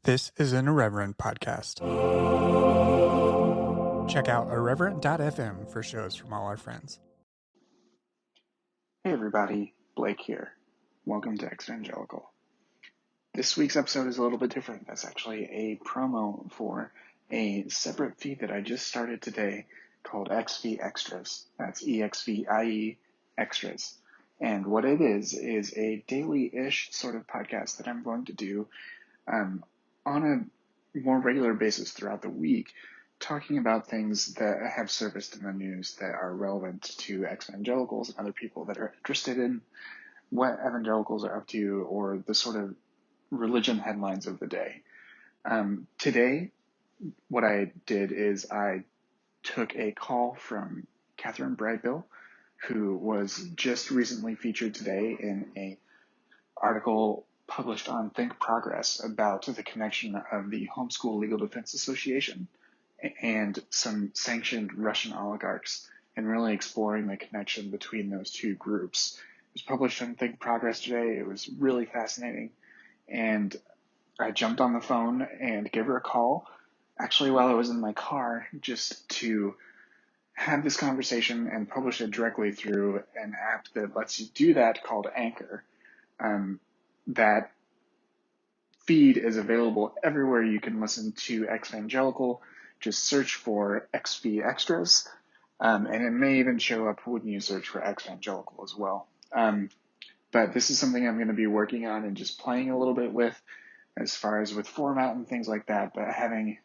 This is an Irreverent podcast. Check out irreverent.fm for shows from all our friends. Hey everybody, Blake here. Welcome to Evangelical. This week's episode is a little bit different. That's actually a promo for a separate feed that I just started today called Exvie Extras. That's Exvie Extras. And what it is a daily-ish sort of podcast that I'm going to do on a more regular basis throughout the week, talking about things that have surfaced in the news that are relevant to evangelicals and other people that are interested in what evangelicals are up to or the sort of religion headlines of the day. Today, what I did is I took a call from Catherine Brightbill, who was just recently featured today in an article published on Think Progress about the connection of the Homeschool Legal Defense Association and some sanctioned Russian oligarchs, and really exploring the connection between those two groups. It was published on Think Progress today. It was really fascinating, and I jumped on the phone and gave her a call, actually while I was in my car, just to have this conversation and publish it directly through an app that lets you do that called Anchor. That feed is available everywhere you can listen to Evangelical. Just search for Exvie Extras, and it may even show up when you search for Evangelical as well. But this is something I'm going to be working on and just playing a little bit with as far as with format and things like that, but having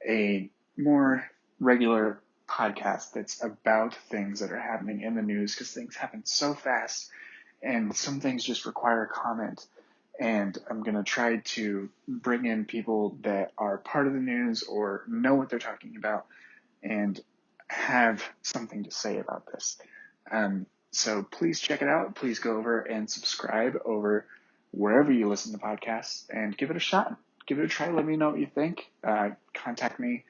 a more regular podcast that's about things that are happening in the news, because things happen so fast and some things just require comment. And I'm going to try to bring in people that are part of the news or know what they're talking about and have something to say about this. So please check it out. Please go over and subscribe over wherever you listen to podcasts and give it a shot. Give it a try. Let me know what you think. Contact me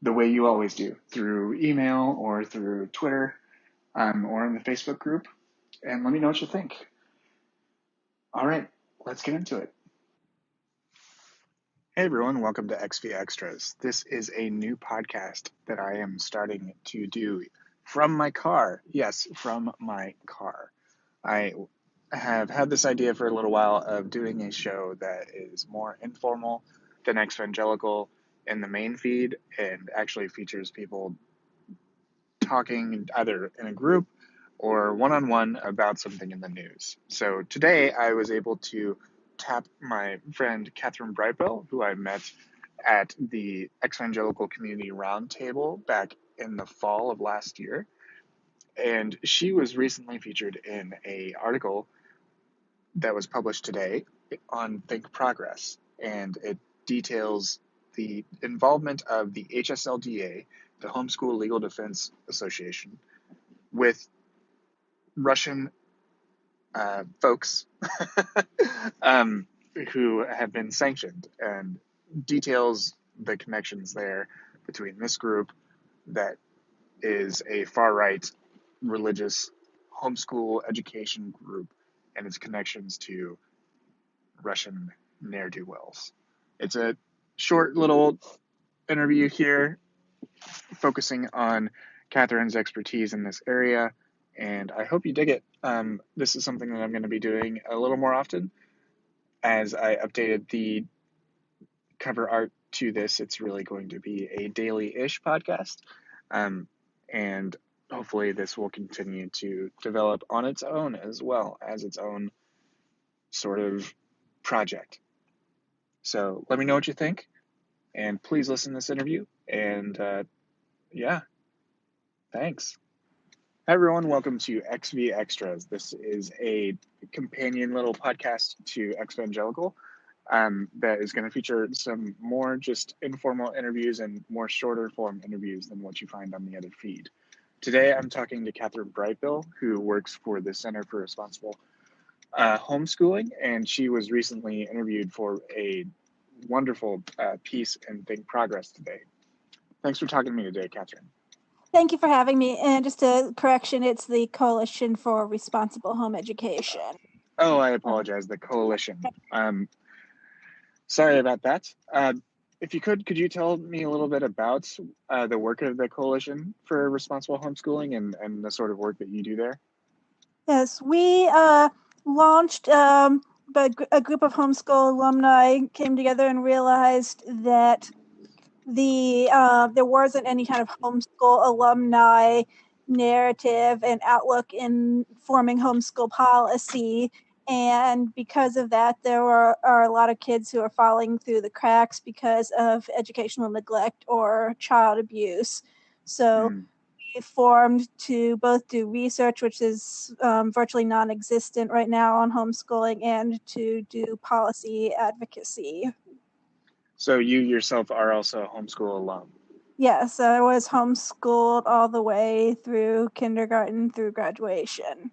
the way you always do, through email or through Twitter or in the Facebook group, and let me know what you think. All right, let's get into it. Hey everyone, welcome to Exvie Extras. This is a new podcast that I am starting to do from my car. Yes, from my car. I have had this idea for a little while of doing a show that is more informal than Evangelical in the main feed and actually features people talking either in a group or one-on-one about something in the news. So today I was able to tap my friend Catherine Brightbill, who I met at the Evangelical Community Roundtable back in the fall of last year. And she was recently featured in an article that was published today on Think Progress. And it details the involvement of the HSLDA, the Homeschool Legal Defense Association, with Russian folks who have been sanctioned, and details the connections there between this group that is a far-right religious homeschool education group and its connections to Russian ne'er-do-wells. It's a short little interview here focusing on Catherine's expertise in this area, and I hope you dig it. This is something that I'm going to be doing a little more often. As I updated the cover art to this, it's really going to be a daily-ish podcast, and hopefully this will continue to develop on its own as well as its own sort of project. So let me know what you think, and please listen to this interview, and thanks. Hi everyone, welcome to Exvie Extras. This is a companion little podcast to Evangelical that is going to feature some more just informal interviews and more shorter form interviews than what you find on the other feed. Today I'm talking to Catherine Brightbill, who works for the Center for Responsible Homeschooling, and she was recently interviewed for a wonderful piece in Think Progress today. Thanks for talking to me today, Catherine. Thank you for having me. And just a correction, it's the Coalition for Responsible Home Education. Oh, I apologize. The Coalition. Sorry about that. If you could you tell me a little bit about the work of the Coalition for Responsible Homeschooling and the sort of work that you do there? Yes, we launched, but a group of homeschool alumni came together and realized that there wasn't any kind of homeschool alumni narrative and outlook in forming homeschool policy. And because of that, there are a lot of kids who are falling through the cracks because of educational neglect or child abuse. So Mm. we formed to both do research, which is virtually non-existent right now on homeschooling, and to do policy advocacy. So you yourself are also a homeschool alum. Yes, I was homeschooled all the way through kindergarten through graduation.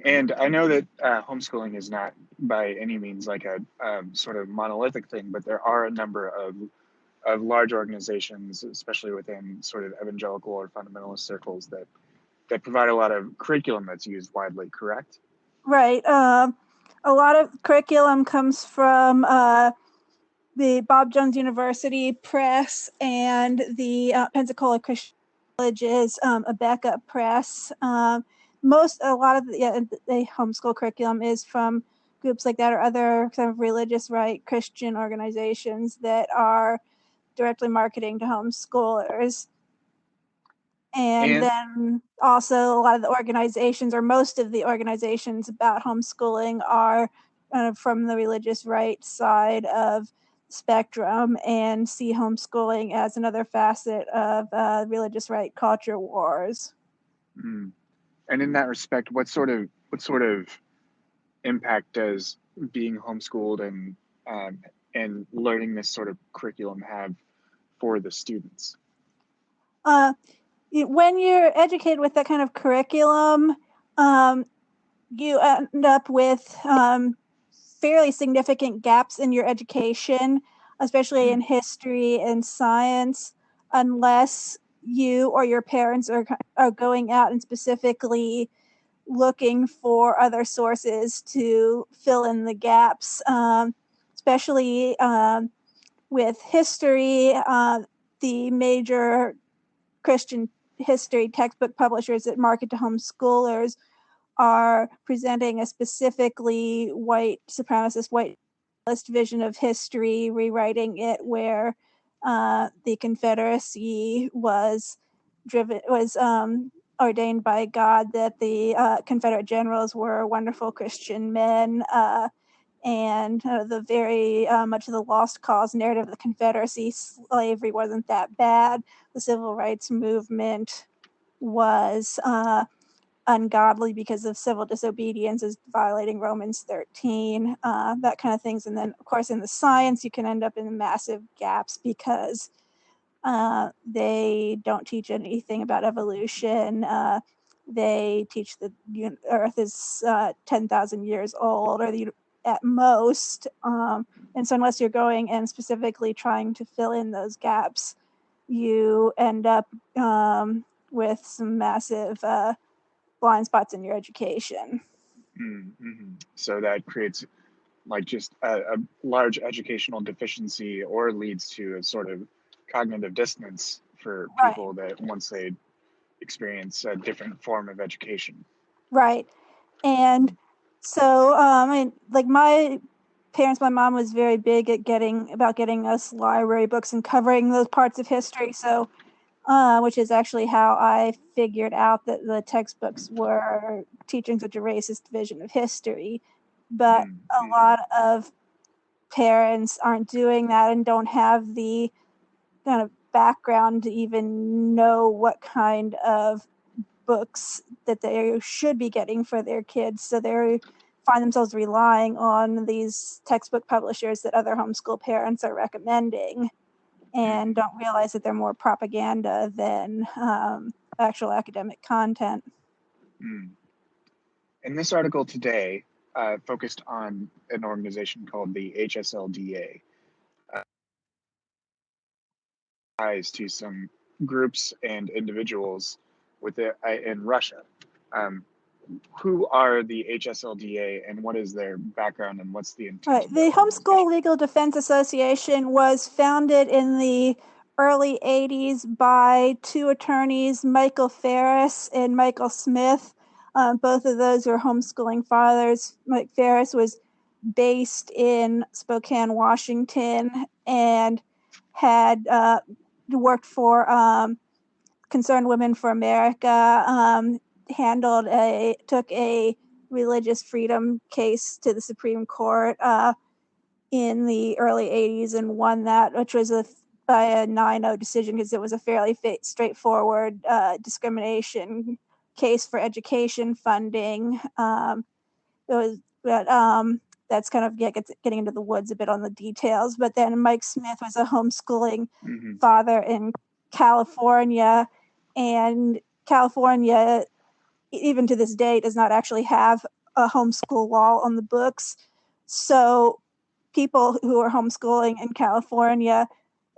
And I know that homeschooling is not by any means like a sort of monolithic thing, but there are a number of large organizations, especially within sort of evangelical or fundamentalist circles, that provide a lot of curriculum that's used widely, correct? Right. A lot of curriculum comes from the Bob Jones University Press and the Pensacola Christian College's a backup press. A lot of the homeschool curriculum is from groups like that or other kind of religious right Christian organizations that are directly marketing to homeschoolers. And And then also a lot of the organizations, or most of the organizations about homeschooling, are from the religious right side of the spectrum and see homeschooling as another facet of religious right culture wars. mm, and in that respect, what sort of impact does being homeschooled and learning this sort of curriculum have for the students? Uh, when you're educated with that kind of curriculum, um, you end up with fairly significant gaps in your education, especially in Mm, history and science, unless you or your parents are going out and specifically looking for other sources to fill in the gaps, especially with history. The major Christian history textbook publishers that market to homeschoolers are presenting a specifically white supremacist, white nationalist vision of history, rewriting it where the Confederacy was ordained by God, that the Confederate generals were wonderful Christian men, and the very much of the lost cause narrative of the Confederacy, slavery wasn't that bad. The civil rights movement was ungodly because of civil disobedience, is violating Romans 13, that kind of things. And then, of course, in the science, you can end up in massive gaps because they don't teach anything about evolution. They teach that the Earth is 10,000 years old, or at most. And so, unless you're going and specifically trying to fill in those gaps, you end up with some massive blind spots in your education. So that creates like just a large educational deficiency or leads to a sort of cognitive dissonance for Right, people that once they experience a different form of education. right. And so, like my parents, my mom was very big at getting us library books and covering those parts of history. So, which is actually how I figured out that the textbooks were teaching such a racist vision of history. But a Mm-hmm. lot of parents aren't doing that and don't have the kind of background to even know what kind of books that they should be getting for their kids. So they find themselves relying on these textbook publishers that other homeschool parents are recommending, and Mm-hmm. don't realize that they're more propaganda than actual academic content. Mm. And this article today focused on an organization called the HSLDA, ties to some groups and individuals in Russia. Um, who are the HSLDA and what is their background and what's the intent Right. of their The organization? Homeschool Legal Defense Association was founded in the early 80s by two attorneys, Michael Ferris and Michael Smith. Both of those were homeschooling fathers. Mike Ferris was based in Spokane, Washington, and had worked for Concerned Women for America, took a religious freedom case to the Supreme Court in the early 80s and won that, which was by a 9-0 decision because it was a fairly straightforward discrimination case for education funding. That's kind of getting into the woods a bit on the details. But then Mike Smith was a homeschooling father in California, and California, even to this day, does not actually have a homeschool law on the books. So people who are homeschooling in California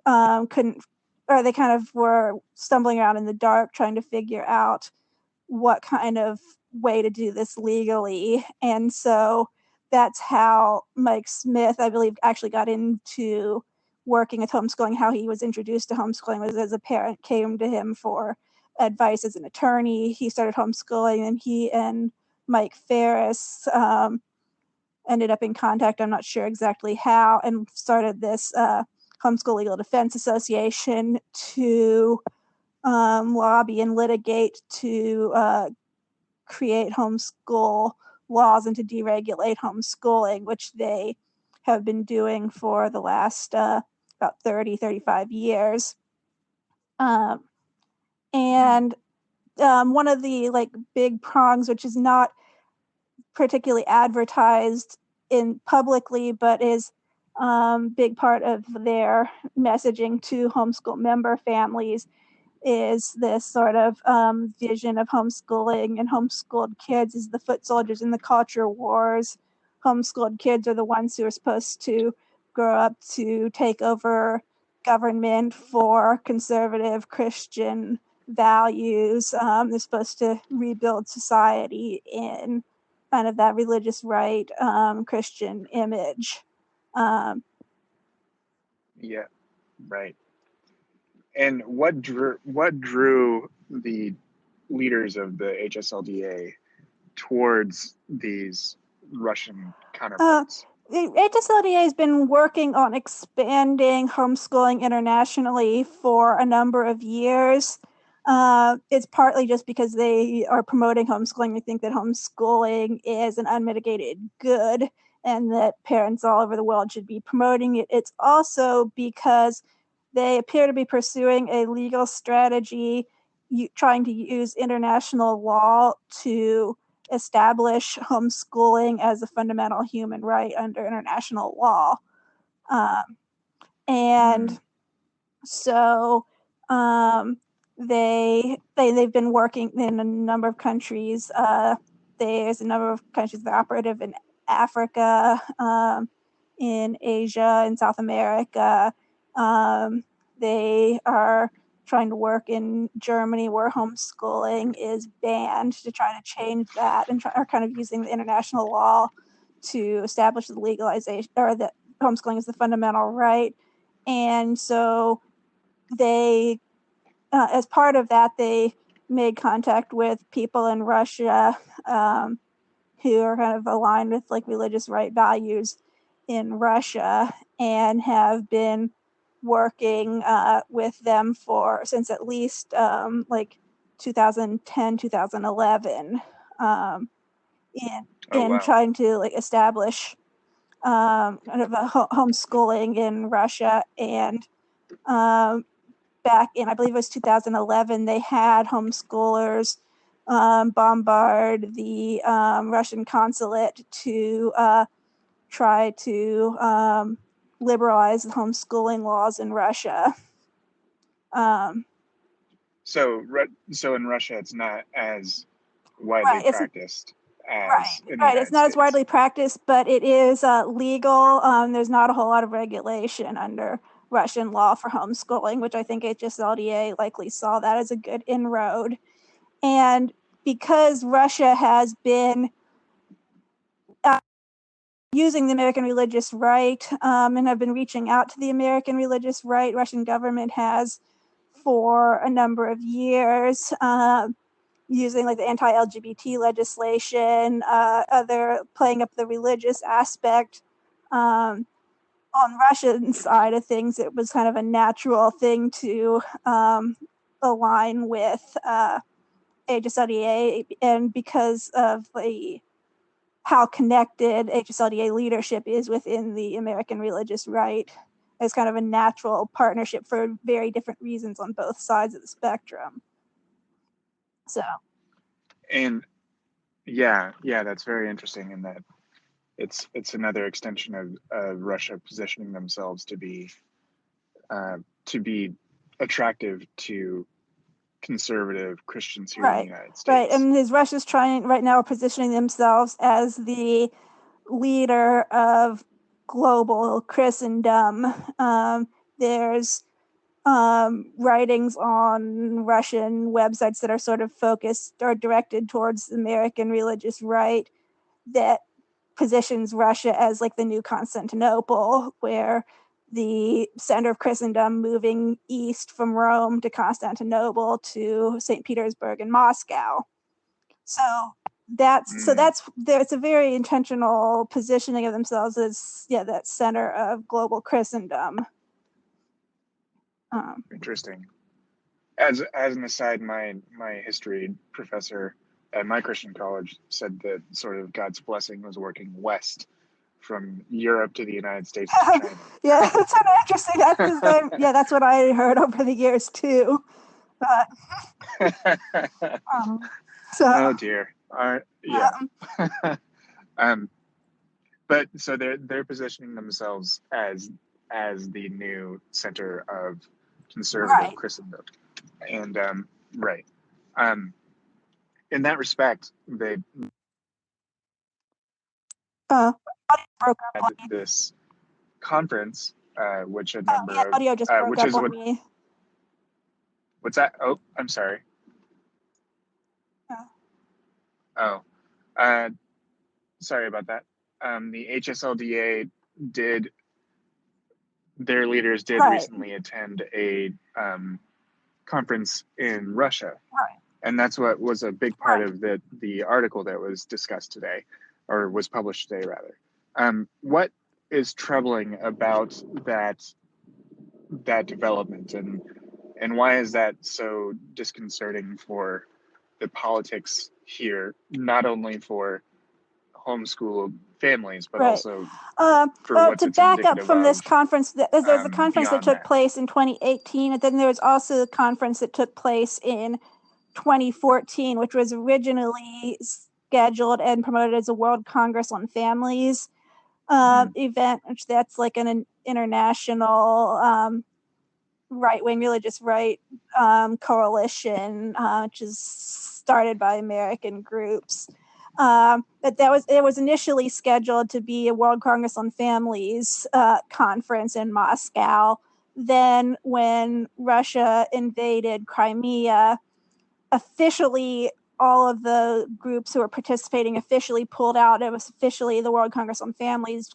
couldn't, or they kind of were stumbling around in the dark trying to figure out what kind of way to do this legally. And so that's how Mike Smith, I believe, actually got into working with homeschooling. How he was introduced to homeschooling was as a parent came to him for advice as an attorney. He started homeschooling, and he and Mike Ferris ended up in contact, I'm not sure exactly how, and started this Homeschool Legal Defense Association to lobby and litigate to create homeschool laws and to deregulate homeschooling, which they have been doing for the last about 35 years. And one of the big prongs, which is not particularly advertised in publicly, but is big part of their messaging to homeschool member families, is this sort of vision of homeschooling and homeschooled kids as the foot soldiers in the culture wars. Homeschooled kids are the ones who are supposed to grow up to take over government for conservative Christian values. They're supposed to rebuild society in kind of that religious right Christian image. Yeah, right. And what drew the leaders of the HSLDA towards these Russian counterparts? The HSLDA has been working on expanding homeschooling internationally for a number of years. It's partly just because they are promoting homeschooling. They think that homeschooling is an unmitigated good and that parents all over the world should be promoting it. It's also because they appear to be pursuing a legal strategy trying to use international law to establish homeschooling as a fundamental human right under international law. And so they've been working in a number of countries. There's a number of countries that are operative in Africa, in Asia, in South America. They are trying to work in Germany where homeschooling is banned to try to change that, and are kind of using the international law to establish the legalization or that homeschooling is the fundamental right. And so they, as part of that, they made contact with people in Russia who are kind of aligned with religious right values in Russia, and have been working with them since at least 2010, 2011, in trying to establish kind of a homeschooling in Russia. And back in, I believe it was 2011, they had homeschoolers bombard the Russian consulate to try to liberalize the homeschooling laws in Russia. So in Russia, it's not as widely practiced as in the United It's not States. as widely practiced, but it is legal. There's not a whole lot of regulation under Russian law for homeschooling, which I think HSLDA likely saw that as a good inroad. And because Russia has been using the American religious right and have been reaching out to the American religious right, Russian government has for a number of years, using like the anti-LGBT legislation, other playing up the religious aspect. On Russian side of things, it was kind of a natural thing to align with HSLDA, and because of how connected HSLDA leadership is within the American religious right, as kind of a natural partnership for very different reasons on both sides of the spectrum. So, and yeah, that's very interesting in that it's another extension of Russia positioning themselves to be attractive to conservative Christians here in the United States. Right, and Russia's trying right now positioning themselves as the leader of global Christendom. There's writings on Russian websites that are sort of focused or directed towards the American religious right that positions Russia as like the new Constantinople, where the center of Christendom moving east from Rome to Constantinople to St. Petersburg and Moscow. So that's it's a very intentional positioning of themselves as that center of global Christendom. Interesting. As an aside, my history professor at my Christian college said that sort of God's blessing was working west from Europe to the United States to China. Yeah, that's kind of interesting. That's what I heard over the years too. But, oh dear. Yeah. But so they're positioning themselves as the new center of conservative Christendom, and in that respect, they had this conference, which a number of audio just broke which up is on what me. What's that? Oh, I'm sorry. Sorry about that. The HSLDA their leaders did recently attend a conference in Russia. And that's what was a big part of the article that was discussed today, or was published today, rather. What is troubling about that development, and why is that so disconcerting for the politics here, not only for homeschooled families, but also for to back up from this conference, there's a conference that took place in 2018, and then there was also a conference that took place in 2014, which was originally scheduled and promoted as a World Congress on Families event, which that's like an international right-wing religious right coalition, which is started by American groups. But it was initially scheduled to be a World Congress on Families conference in Moscow. Then when Russia invaded Crimea, officially all of the groups who were participating officially pulled out. It was officially the World Congress on Families.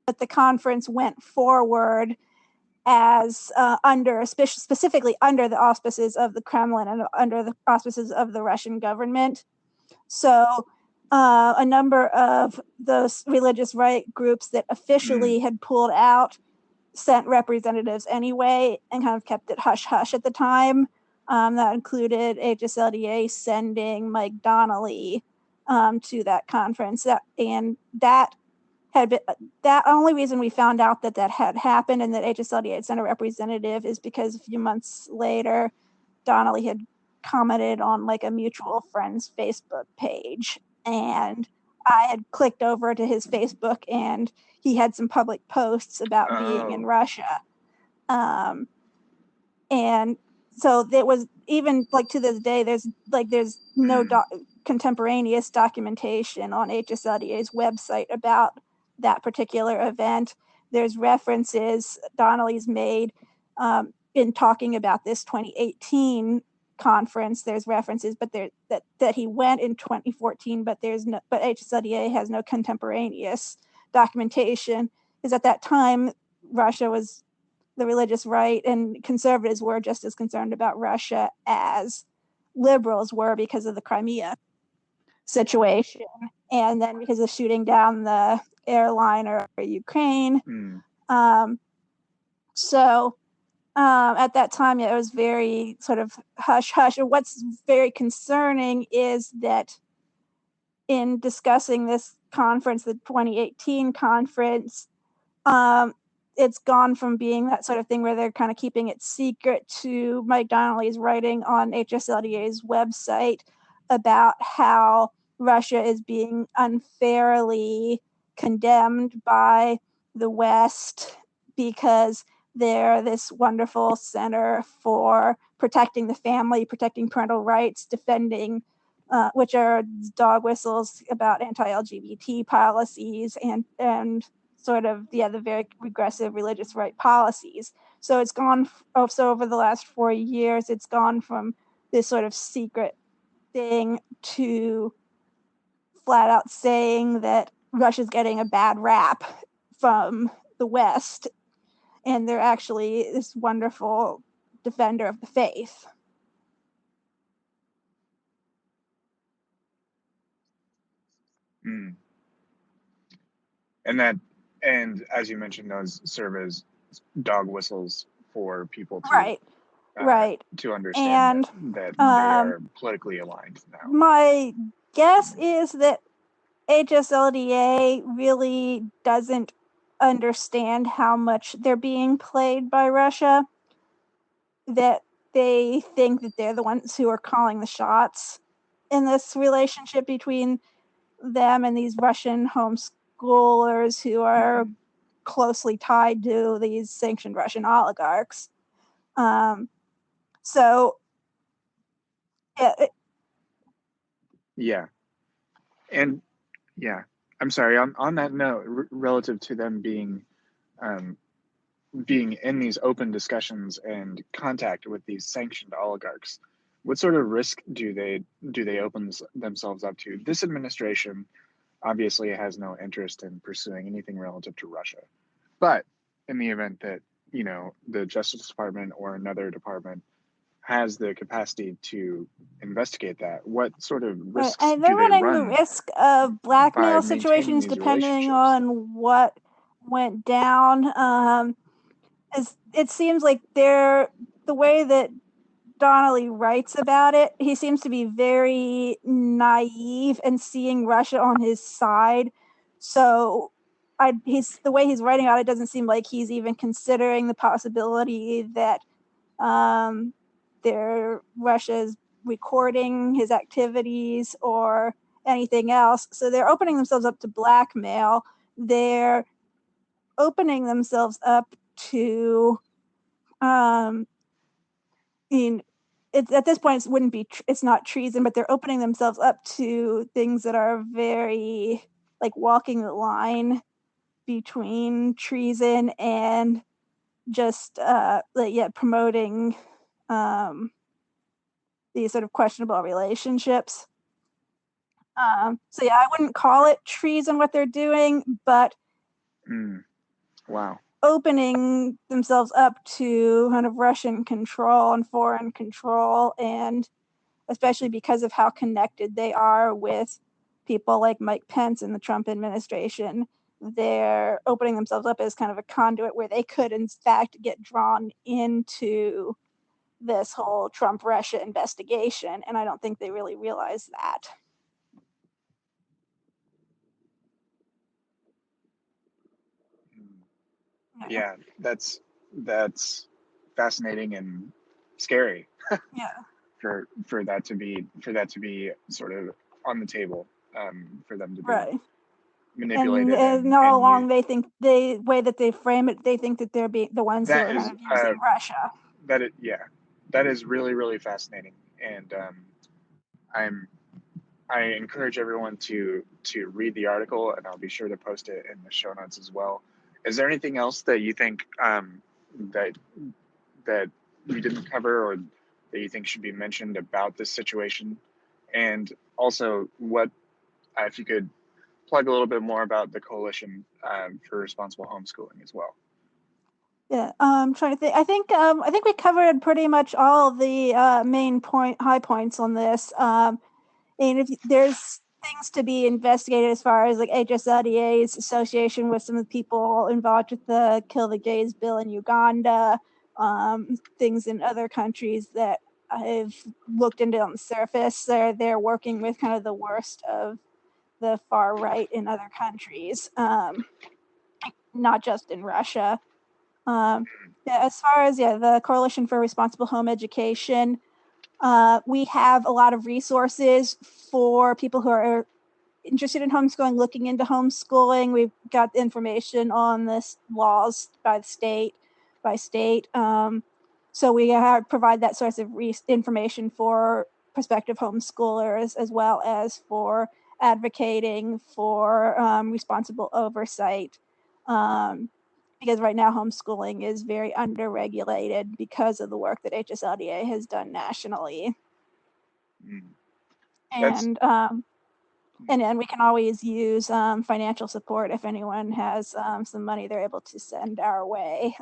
But the conference went forward as specifically under the auspices of the Kremlin and under the auspices of the Russian government. So a number of those religious right groups that officially had pulled out sent representatives anyway and kind of kept it hush-hush at the time. That included HSLDA sending Mike Donnelly to that conference. That had been that only reason we found out that had happened and that HSLDA had sent a representative is because a few months later, Donnelly had commented on like a mutual friend's Facebook page, and I had clicked over to his Facebook, and he had some public posts about being in Russia. And so it was, even like to this day, there's no contemporaneous documentation on HSLDA's website about that particular event. There's references Donnelly's made in talking about this 2018 conference. There's references, but that he went in 2014, but HSLDA has no contemporaneous documentation. Because at that time, Russia was the religious right, and conservatives were just as concerned about Russia as liberals were because of the Crimea situation, and then because of shooting down the airliner Ukraine. So at that time, it was very sort of hush hush. And what's very concerning is that in discussing this conference, the 2018 conference, it's gone from being that sort of thing where they're kind of keeping it secret to Mike Donnelly's writing on HSLDA's website about how Russia is being unfairly condemned by the West because they're this wonderful center for protecting the family, protecting parental rights, defending, which are dog whistles about anti-LGBT policies and sort of the very regressive religious right policies. So it's gone. So over the last 4 years, it's gone from this sort of secret thing to flat out saying that Russia's getting a bad rap from the West, and they're actually this wonderful defender of the faith. And as you mentioned, those serve as dog whistles for people to right to understand that they are politically aligned now. My guess is that HSLDA really doesn't understand how much they're being played by Russia, that they think that they're the ones who are calling the shots in this relationship between them and these Russian homeschoolers who are closely tied to these sanctioned Russian oligarchs. I'm sorry. On that note, relative to them being in these open discussions and contact with these sanctioned oligarchs, what sort of risk do they open themselves up to? This administration obviously has no interest in pursuing anything relative to Russia, but in the event that the Justice Department or another department has the capacity to investigate that, what sort of risks and they're running the risk of blackmail situations depending on what went down. It seems like the way that Donnelly writes about it, he seems to be very naive and seeing Russia on his side. So the way he's writing about it doesn't seem like he's even considering the possibility that Russia's recording his activities or anything else. So they're opening themselves up to blackmail. They're opening themselves up to at this point it's not treason, but they're opening themselves up to things that are very like walking the line between treason and just promoting these sort of questionable relationships. So I wouldn't call it treason what they're doing, but wow, opening themselves up to kind of Russian control and foreign control, and especially because of how connected they are with people like Mike Pence in the Trump administration, they're opening themselves up as kind of a conduit where they could, in fact, get drawn into this whole Trump-Russia investigation, and I don't think they really realize that. Yeah, that's fascinating and scary. Yeah. For that to be sort of on the table, for them to be manipulated. And all along, they think the way that they frame it, they think that they're being the ones who are using Russia. That is really, really fascinating, and I encourage everyone to read the article, and I'll be sure to post it in the show notes as well. Is there anything else that you think that we didn't cover, or that you think should be mentioned about this situation? And also, what if you could plug a little bit more about the Coalition for Responsible Homeschooling as well? Yeah, I'm trying to think. I think we covered pretty much all of the high points on this. And if there's things to be investigated as far as like HSLDA's association with some of the people involved with the Kill the Gays bill in Uganda, things in other countries that I've looked into on the surface. They're working with kind of the worst of the far right in other countries, not just in Russia. Yeah, as far as the Coalition for Responsible Home Education, we have a lot of resources for people who are interested in homeschooling, looking into homeschooling. We've got information on this laws by state. So we provide that source of information for prospective homeschoolers, as well as for advocating for responsible oversight. Because right now homeschooling is very underregulated because of the work that HSLDA has done nationally. And then we can always use financial support if anyone has some money they're able to send our way.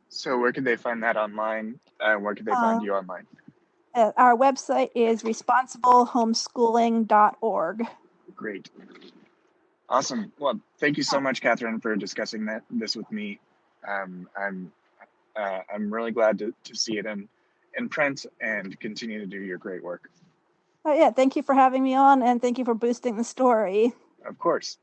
So where could they find that online? Where could they find you online? Our website is responsiblehomeschooling.org. Great. Awesome. Well, thank you so much, Catherine, for discussing this with me. I'm really glad to see it in print and continue to do your great work. Oh, yeah, thank you for having me on, and thank you for boosting the story. Of course.